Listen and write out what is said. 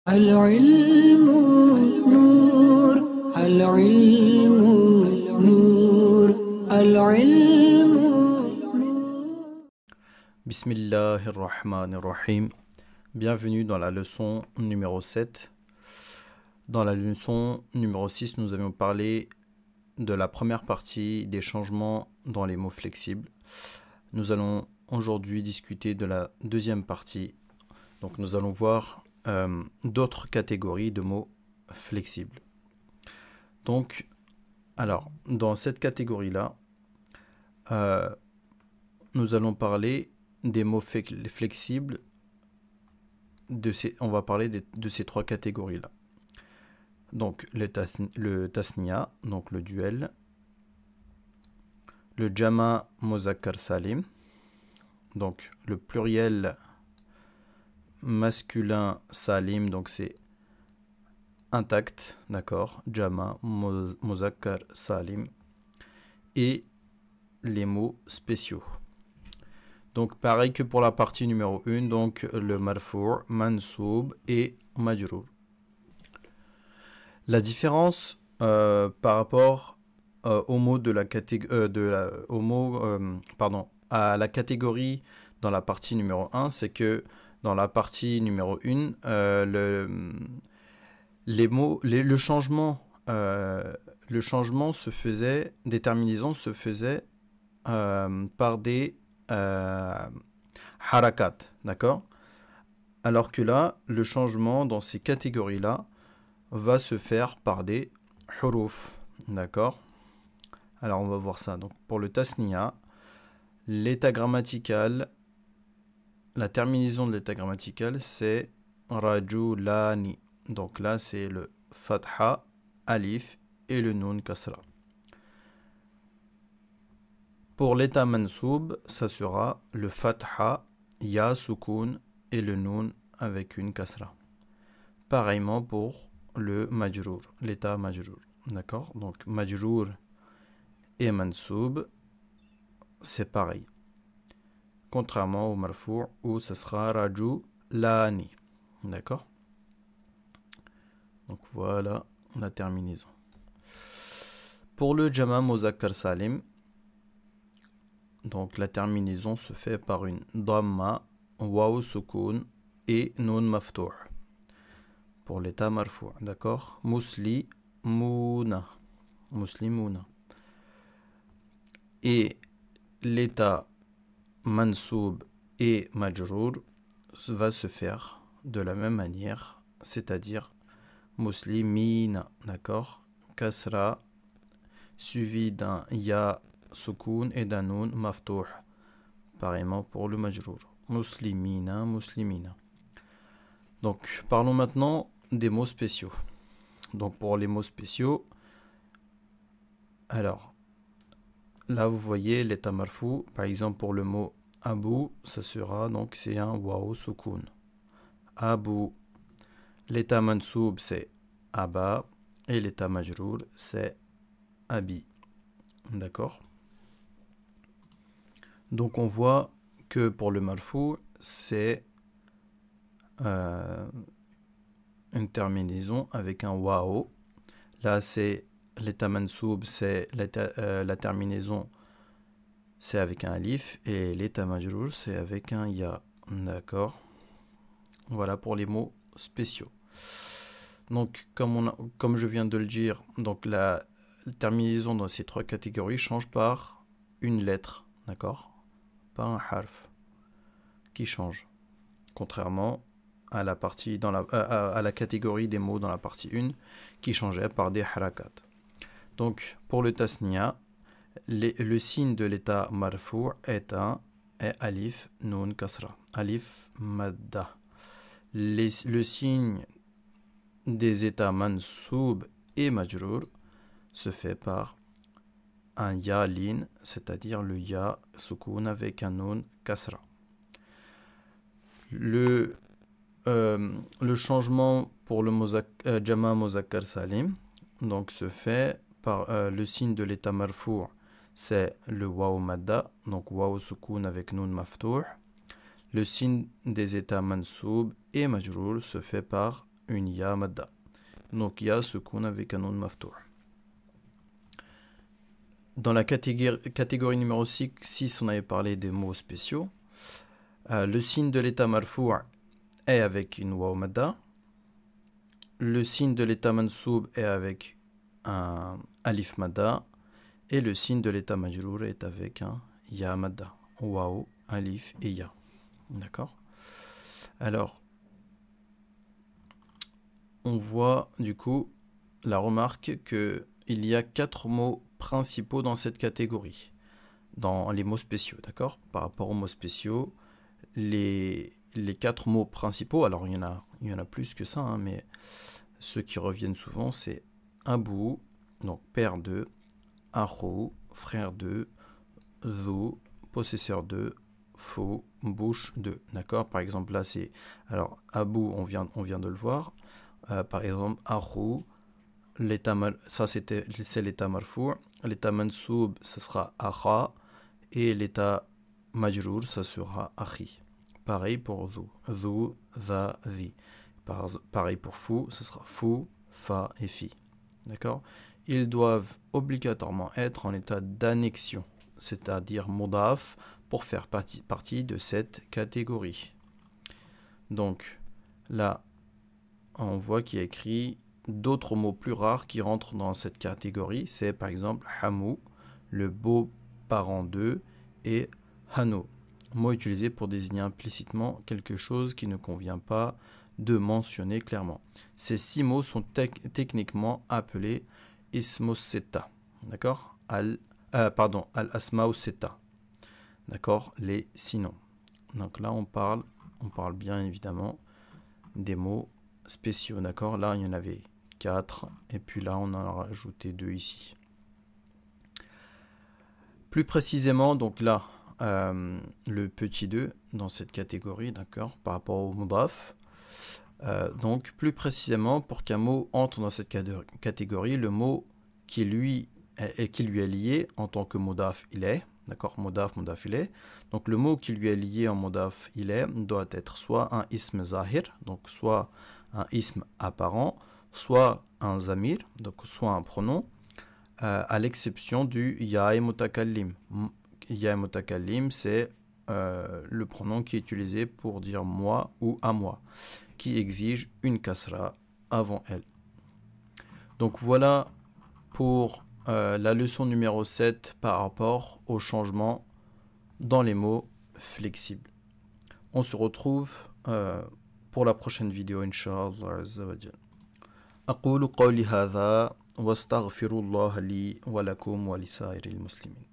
العلم نور العلم نور العلم Bismillahirrahmanirrahim. Bienvenue dans la leçon numéro 7. Dans la leçon numéro 6, nous avions parlé de la première partie des changements dans les mots flexibles. Nous allons aujourd'hui discuter de la deuxième partie. Donc nous allons voir d'autres catégories de mots flexibles. Donc, alors, dans cette catégorie-là, nous allons parler des mots flexibles. On va parler de ces trois catégories-là. Donc, le tasniya, donc le duel, le jama mozakkar salim, donc le pluriel masculin salim, donc c'est intact, d'accord, jama mozakkar salim, et les mots spéciaux. Donc pareil que pour la partie numéro 1, donc le marfou', mansoub et majrour. La différence par rapport aux mots de la à la catégorie dans la partie numéro 1, c'est que dans la partie numéro 1, le changement se faisait, déterminaison se faisait par des harakat, d'accord? Alors que là, le changement dans ces catégories-là va se faire par des huruf, d'accord? Alors on va voir ça. Donc pour le tasniya, l'état grammatical, la terminaison de l'état grammatical, c'est rajulani. Donc là, c'est le fatha, alif et le nun kasra. Pour l'état mansoub, ça sera le fatha, ya sukun et le nun avec une kasra. Pareillement pour le majrour, l'état majrour. D'accord? Donc majrour et mansoub, c'est pareil. Contrairement au marfou' où ce sera rajulani. D'accord? Donc voilà la terminaison. Pour le jama mozakkar salim, donc la terminaison se fait par une dhamma, waw sukun et nun maftouh. Pour l'état marfou', d'accord? Muslimuna. Muslimuna. Et l'état mansoub et majrour va se faire de la même manière, c'est-à-dire muslimina, d'accord? Kasra suivi d'un ya sukun et d'un nun maftouh. Pareillement pour le majrour. Muslimina, muslimina. Donc parlons maintenant des mots spéciaux. Donc pour les mots spéciaux, alors là vous voyez l'état marfou, par exemple pour le mot abu, ça sera donc c'est un waw sukun. Abu. L'état mansoub c'est aba et l'état majrour c'est abi. D'accord? Donc on voit que pour le marfou c'est une terminaison avec un waw. Là c'est l'état mansoub, c'est la terminaison, c'est avec un alif, et l'état majrour, c'est avec un ya. D'accord? Voilà pour les mots spéciaux. Donc, comme je viens de le dire, donc la terminaison dans ces trois catégories change par une lettre. D'accord? Pas un harf qui change. Contrairement à la partie à la catégorie des mots dans la partie 1 qui changeait par des harakat. Donc, pour le tasniya, le signe de l'état marfou' est alif nun kasra. Alif madda. Le signe des états mansoub et majrour se fait par un ya lin, c'est-à-dire le ya sukun avec un nun kasra. Le changement pour le jama mozakkar salim donc se fait par le signe de l'état marfou', c'est le waw madda, donc waw sukun avec nun maftouh. Le signe des états mansoub et majrour se fait par une ya madda. Donc ya sukun avec un nun maftou'. Dans la catégorie numéro 6, on avait parlé des mots spéciaux. Le signe de l'état marfou' est avec une waw madda. Le signe de l'état mansoub est avec un alif madda. Et le signe de l'état majrour est avec un ya madda. Waw, alif et ya. D'accord? Alors, on voit du coup la remarque qu'il y a 4 mots principaux dans cette catégorie, dans les mots spéciaux, d'accord? Par rapport aux mots spéciaux, les 4 mots principaux, alors il y en a plus que ça, hein, mais ceux qui reviennent souvent, c'est Abu, donc père de, Akhou, frère de, Dhu, possesseur de, Fou, bouche de, d'accord? Par exemple, là c'est, alors Abu, on vient de le voir, par exemple, Akhou, ça c'est l'état marfou', l'état mansoub, ça sera Akha, et l'état majrour, ça sera Akhi. Pareil pour Dhu, Dhu, Dha, Dhi. Pareil pour Fou, ce sera Fou, Fa et Fi. D'accord? Ils doivent obligatoirement être en état d'annexion, c'est-à-dire mudaf, pour faire partie de cette catégorie. Donc, là, on voit qu'il y a écrit d'autres mots plus rares qui rentrent dans cette catégorie. C'est par exemple Hamou, le beau-parent de, et Hano, mot utilisé pour désigner implicitement quelque chose qui ne convient pas de mentionner clairement. Ces 6 mots sont techniquement appelés Ismus Setta, d'accord? Al-Asma'u Setta, d'accord? Les 6 noms. Donc là, on parle bien évidemment des mots spéciaux, d'accord? Là, il y en avait 4, et puis là, on en a rajouté 2 ici. Plus précisément, donc là, le petit 2 dans cette catégorie, d'accord? Par rapport au mudaf. Donc, plus précisément, pour qu'un mot entre dans cette catégorie, le mot qui lui est lié en tant que mudaf il est, d'accord, mudaf il est. Donc, le mot qui lui est lié en mudaf il est doit être soit un ism zahir, donc soit un ism apparent, soit un zamir, donc soit un pronom, à l'exception du ya mutakallim. Ya mutakallim, c'est le pronom qui est utilisé pour dire moi ou à moi, qui exige une kasra avant elle. Donc voilà pour la leçon numéro 7 par rapport au changement dans les mots flexibles. On se retrouve pour la prochaine vidéo, Inch'Allah Azza wa Jal. أقول قولي هذا واستغفر الله لي ولكم ولسائر المسلمين.